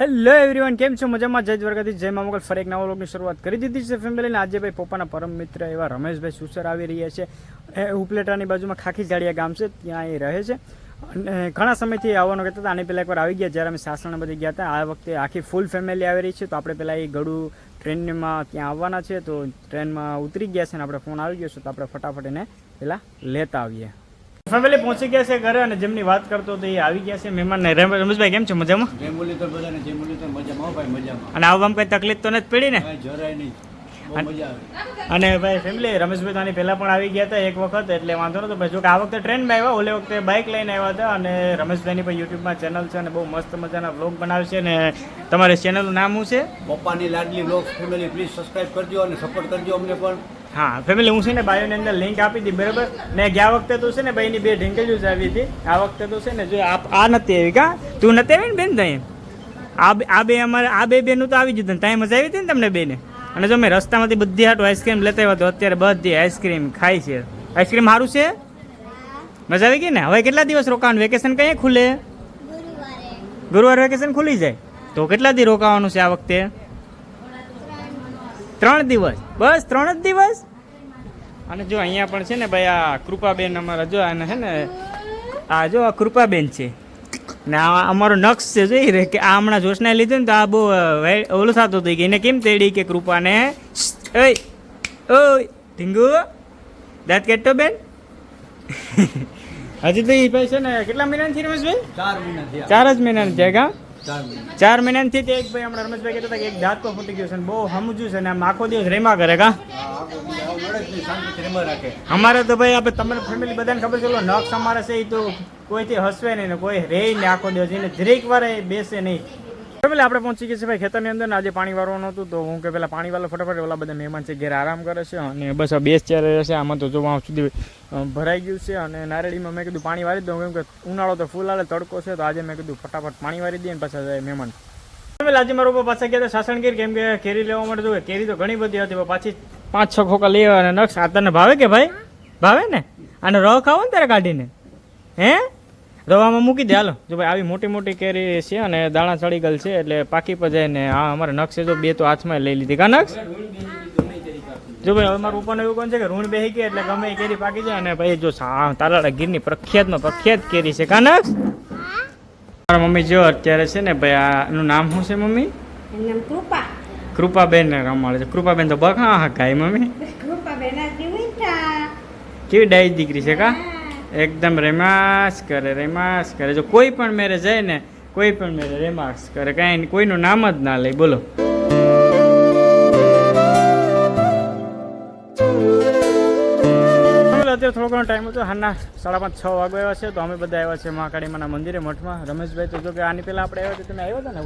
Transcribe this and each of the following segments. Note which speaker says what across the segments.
Speaker 1: Hello everyone, કેમ છો? મજામાં? જય દ્વારકાથી જય મા મોગલ. ફરી એક નવા વ્લોગની શરૂઆત કરી દીધી છે ફેમિલીને. આજે ભાઈ પપ્પાના પરમ મિત્ર એવા રમેશભાઈ સુસર આવી રહ્યા છે. ઉપલેટાની બાજુમાં ખાખી જાડિયા ગામ છે, ત્યાં એ રહે છે અને ઘણા સમયથી આવવાનો કહેતા હતા. આની પહેલાં એકવાર આવી ગયા જ્યારે અમે સાસણ બધી ગયા હતા. આ વખતે આખી ફૂલ ફેમિલી આવી રહી છે, તો આપણે પહેલાં એ ગળું ટ્રેનમાં ત્યાં આવવાના છે, તો ટ્રેનમાં ઉતરી ગયા છે અને આપણે ફોન આવી ગયો છે, તો આપણે ફટાફટ એને પહેલાં લેતા આવીએ. ફેમિલી પહોંચી ગયા છે ઘરે અને જેમની વાત કરતો તો એ આવી ગયા છે મહેમાન. રમેશભાઈ કેમ છો? મજામાં? અને આવવામાં કઈ તકલીફ તો નથી પડી ને? અને ભાઈ ફેમિલી રમેશભાઈ તો આની પહેલા પણ આવી ગયા હતા એક વખત, એટલે વાંધો નતો ભાઈ. જો કે આ વખતે ટ્રેનમાં આવ્યા, ઓલે વખતે બાઇક લઈને આવ્યા હતા. અને રમેશભાઈની પણ યુટ્યુબમાં ચેનલ છે અને બહુ મસ્ત મજાના વ્લોગ બનાવે છે. અને તમારી ચેનલનું નામ શું છે?
Speaker 2: પપ્પાની લાડલી વ્લોગ્સ ફેમિલી. પ્લીઝ સબસ્ક્રાઇબ કરજો અને સપોર્ટ કરજો અમને પણ.
Speaker 1: હા ફેમિલી, હું છે ને બાયોની અંદર લિંક આપી હતી, બરાબર ને? ગયા વખતે તો છે ને ભાઈની બે ઢીંગલીઓ જ આવી હતી. આ વખતે તો છે ને જો આ નથી આવી. કા તું નથી આવી ને બેન? ત્યાં આ બે અમારે આ બેનું તો આવી જ હતું. ત્યાં મજા આવી હતી ને તમને બેને? અને જો મેં રસ્તામાંથી બધી હાટું આઈસ્ક્રીમ લેતા આવ્યો હતો. અત્યારે બધી આઈસ્ક્રીમ ખાઈ છે. આઈસ્ક્રીમ સારું છે? મજા આવી ગઈ ને? હવે કેટલા દિવસ રોકાવાનું? વેકેશન કઈ ખુલે? ગુરુવારે વેકેશન ખુલી જાય. તો કેટલા દિવસ રોકાવાનું છે આ વખતે? 3 દિવસ. બસ 3 જ દિવસ. અને જો અહીંયા પણ છે ને ભાઈ આ કૃપાબેન અમારા, જો આને છે ને આ જો આ કૃપાબેન છે ને આ અમારો નક્ષ છે. જોઈ રે કે આ હમણાં જોશના લીધું ને તો આ બહુ ઓલું થતું હતું કે એને કેમ તેડી કે કૃપાને ઓય ઓય ઢીંગુ દાંત કાઢતો બેન. હજી તો એ ભાઈ છે ને કેટલા મહિનાથી રમેશભાઈ? 4 મહિના. 4 જ મહિનાની છે કા? 4 મહિનાથી તે એક ભાઈ હમણાં રમેશભાઈ કહેતા હતા કે એક દાંત પણ ફૂટી ગયું છે ને બહુ સમજ્યું છે ને આમ આખો દિવસ રેમા કરે. કા અમારે તો ભાઈ આપણે તમારે ફેમિલી બધાને ખબર છે, નક્ષ અમારે છે એ તો કોઈથી હસવે નહીં ને કોઈ રે ને આખો દિવસ એને જરીક વાર બેસે નહીં. ફેમિલી આપણે પહોંચી ગયા છે ભાઈ ખેતરની અંદર. આજે પાણી વાળવાનું હતું, તો હું કે પેલા પાણી વાળો ફટાફટ ઓલા બધા મહેમાન છે ઘેર આરામ કરે છે અને બસ આ 2 ચેર રહેશે. આમાં તો જો વાં સુધી ભરાઈ ગયું છે. અને નારેડીમાં મેં કીધું પાણી વાળી દઉં, કેમ કે ઉનાળો તો ફૂલ આવે, તડકો છે, તો આજે મેં કીધું ફટાફટ પાણી વાળી દઈએ ને પાછા જાય મહેમાન. આજે મારા પપ્પા પાછા ગયા હતા સાસણગીર, કેમ કે કેરી લેવા માટે. જો કેરી તો ઘણી બધી હતી, પાછી 5-6 ખોખા લઈ આવ્યા. અને નક્ષ આ તને ભાવે કે ભાઈ? ભાવે ને? અને રવ ખાવો ને ત્યારે કાઢીને હે રવામાં મૂકી દે. હાલો જો ભાઈ આવી મોટી મોટી કેરી છે અને દાણા ચડી ગયેલ છે, એટલે પાકી પર જાય ને. હા અમારે નક્ષે જો 2 તો હાથમાં લઈ લીધી. કા નક્ષ? જો ભાઈ હવે મારું ઉપરનું એવું કોણ છે કે રૂણ બેસી ગયા એટલે ગમે એ કેરી પાકી જાય. અને ભાઈ જો તાલાળા ગીરની પ્રખ્યાતમાં પ્રખ્યાત કેરી છે. કા નક્ષ? મારા મમ્મી જો અત્યારે છે ને ભાઈ આનું નામ શું છે મમ્મી? કૃપાબેન ને રમાડે છે. કૃપાબેન તો બખા હકાય મમ્મી. કેવી ડાઈ દીકરી છે. કા એકદમ રેમાસ કરે. જો કોઈ પણ મેરે જાય ને, કોઈ પણ મેરે રેમાસ કરે, કાંઈ કોઈનું નામ જ ના લે. બોલો અત્યારે થોડો ઘણો ટાઈમ હતો, હાના 5:30-6 વાગ્યા આવ્યા છે. તો અમે બધા આવ્યા છે મહાકાળીમાના મંદિરે મઠમાં. રમેશભાઈ તો જો કે આની પહેલાં આપણે આવ્યા હતા, તમે આવ્યા હતા ને?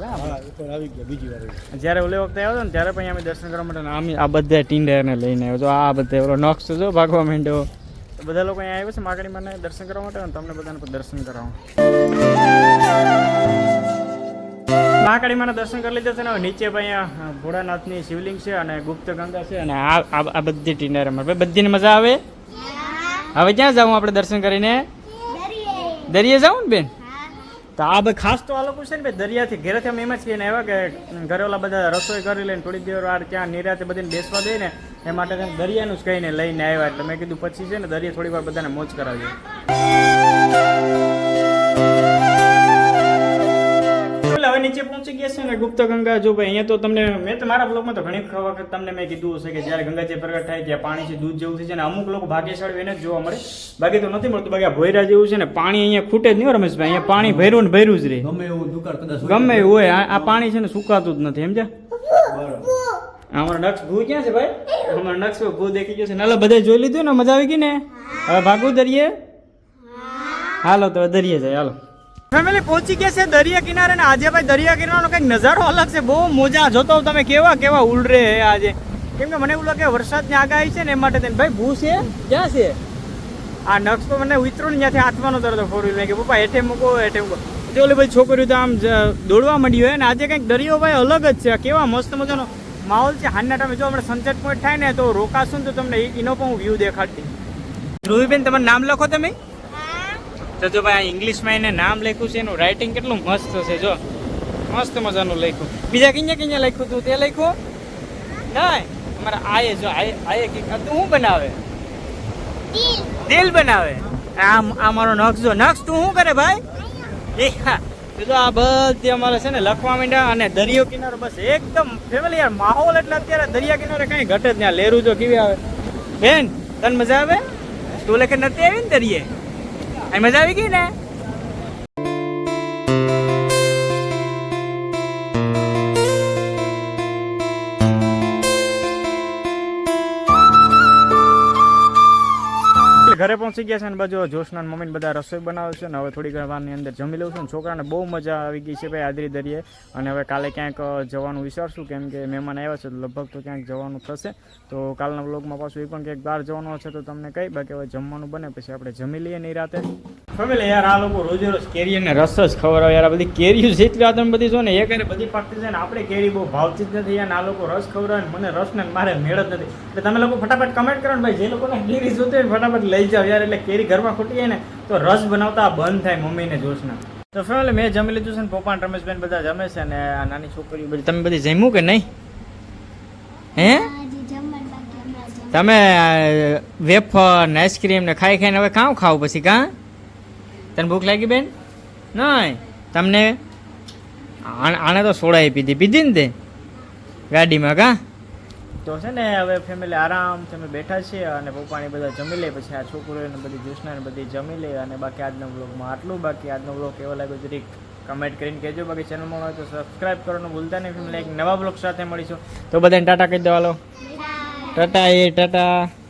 Speaker 2: આવી ગયા બીજી વાર.
Speaker 1: જ્યારે ઓલે વખતે આવ્યો હતો ને ત્યારે પણ અમે દર્શન કરવા માટે અમે આ બધા ટીંડરને લઈને આવ્યો. તો આ બધા ઓલો નક્ષ જો ભાગવા માંડ્યો. બધા લોકો અહીંયા આવ્યા છે મહાકાળીમાને દર્શન કરવા માટે, અને તમને બધાને પણ દર્શન કરાવો. મહાકાળીમાના દર્શન કરી લીધા છે ને. હવે નીચે ભાઈ અહીંયા ભોળાનાથની શિવલિંગ છે અને ગુપ્ત ગંગા છે. અને આ બધી ટીંડર ભાઈ બધીને મજા આવે. હવે ક્યાં જાઉં આપણે દર્શન કરીને? દરિયે જાઉં ને બેન? તો આ ભાઈ ખાસ તો આ લોકો છે ને ભાઈ દરિયાથી ઘરેથી અમે એમ જ કહીને આવ્યા કે ઘરે ઓલા બધા રસોઈ કરી લઈને થોડી દેર વાર ત્યાં નિરાતે બધાને બેસવા દે ને, એ માટે દરિયાનું જ કહીને લઈને આવ્યા. એટલે મેં કીધું પછી છે ને દરિયા થોડી વાર બધાને મોજ કરાવીએ. હવે નીચે પહોંચી ગયા છે ને ગુપ્ત ગંગા. જો ભાઈ અહીંયા તો તમને મેં તો મારા બ્લોગમાં તો ઘણી વખત તમને મેં કીધું હશે કે જ્યારે ગંગાજી પ્રગટ થાય ત્યાં પાણી છે દૂધ જેવું થઈ છે. અને અમુક લોકો ભાગ્યશાળી એને જ જોવા મળે, બાકી તો નથી મળતું. બાકી આ ભોયરા જેવું છે ને પાણી અહીંયા ખૂટે જ નહીં રમેશભાઈ. અહીંયા પાણી ભર્યું ને ભર્યું જ રહે, ગમે એવું હોય. આ પાણી છે ને સુકાતું જ નથી, સમજ્યા? અમારો નક્ષ ભૂ ક્યાં છે ભાઈ? અમારો નક્ષ ભૂ દેખી ગયો છે. નાલો બધા જોઈ લીધું ને? મજા આવી ગઈ ને? હવે ભાગવું દરિયે? હાલો તો દરિયે જાય. હાલો ફેમિલી પહોંચી ગયા છે દરિયા કિનારે. ને આજે ભાઈ દરિયા કિનારાનો કંઈક નજારો અલગ છે. બહુ મોજા જોતો તમે કેવા ઉલરે આજે. કેમ કે મને એવું લાગે વરસાદની આગાહી છે ને, એ માટે ભાઈ ભૂ છે ક્યાં છે? આ નક્ષ તો મને ઉતરું ને ત્યાંથી હાથવાનો તરતો 4 વ્હીલર કે પપ્પા હેઠે મૂકો. ઓલી બધી છોકરીઓ તો આમ દોડવા માંડી હોય ને. આજે કંઈક દરિયો ભાઈ અલગ જ છે. કેવા મસ્ત મજાનો માહોલ છે. હાલના ટાઈમે જો આપણે સનસેટ પોઈન્ટ થાય ને તો રોકાશું ને તો તમને એનો પણ હું વ્યૂ દેખાડતી. ધ્રુવીબેન તમારું નામ લખો તમે. તો જો ભાઈ ઇંગ્લિશમાં એને નામ લખ્યું છે, એનું રાઇટિંગ કેટલું મસ્ત છે. જો મસ્ત મજાનું લખ્યું. બીજા કિંયા લખ્યું તું તે લખ્યું નહીં? અમારા આયે જો આયે તું શું બનાવે? દિલ બનાવે. આ મારો નક્ષ જો. નક્ષ તું શું કરે ભાઈ? એ હા તો આ બધી અમારે છે ને લખવા માંડ્યા. અને દરિયો કિનારો બસ એકદમ ફેમિલી યાર માહોલ એટલે અત્યારે દરિયા કિનારે કઈ ઘટે જ ત્યાં લેરું જો કેવી આવે બેન. તને મજા આવે? તું લેખે નથી આવી ને દરિયે? આ મજા આવી ગઈ ને? ઘરે પહોંચી ગયા છે ને બાજુ જોશના મમ્મીને બધા રસોઈ બનાવે છે ને હવે થોડી ઘણી વારની અંદર જમી લઉં છું ને છોકરાને બહુ મજા આવી ગઈ છે ભાઈ આદરી દરિયે. અને હવે કાલે ક્યાંક જવાનું વિચારશું કેમ કે મહેમાન આવ્યા છે તો લગભગ તો ક્યાંક જવાનું થશે. તો કાલના વ્લોગમાં પાછું એ પણ ક્યાંક બહાર જવાનું હશે તો તમને કહી. બાકી હવે જમવાનું બને પછી આપણે જમી લઈએ નહીં રાતે. ફેમિલી યાર આ લોકો રોજે રોજ કેરી અને રસ જ ખવડાવે યાર. આ બધી કેરીઓ જેટલી આ તમે બધી જો ને એક બધી પાકતી છે ને આપણે કેરી બહુ ભાવતી જ નથી યાર. આ લોકો રસ ખવડાવે મને રસ ને મારે મેળ જ નથી. એટલે તમે લોકો ફટાફટ કમેન્ટ કરો ને ભાઈ જે લોકોને કેરી જોતી હોય ફટાફટ લઈ જાવ યાર. એટલે કેરી ઘરમાં ખૂટી જાય ને તો રસ બનાવતા બંધ થાય મમ્મીને જોશના. તો ફેમિલી મેં જમી લીધું છે ને પપ્પા અને રમેશબેન બધા જમે છે ને આ નાની છોકરીઓ બધી. તમે બધી જમ્યું કે નહીં? હે તમે વેફર ને આઈસ્ક્રીમ ને ખાઈ ખાઈને હવે કાં ખાવ પછી કાં? તને ભૂખ લાગી બેન? નહીં તમને? આને તો સોડા પીધી ને તે ગાડીમાં કાં? તો છે ને હવે ફેમિલી આરામથી અમે બેઠા છીએ અને પપ્પાને બધા જમી લે પછી આ છોકરીઓને બધી જ્યુસનાને બધી જમી લે. અને બાકી આજના વ્લોગમાં આટલું. બાકી આજનો વ્લોગ કેવો લાગ્યો જરીક કમેન્ટ કરીને કહેજો. બાકી ચેનલમાં હોય તો સબસ્ક્રાઈબ કરવાનું ભૂલતા નહીં. ફેમિલી એક નવા વ્લોગ સાથે મળીશું. તો બધાને ટાટા કહી દો. હાલો ટાટા. ટાટા.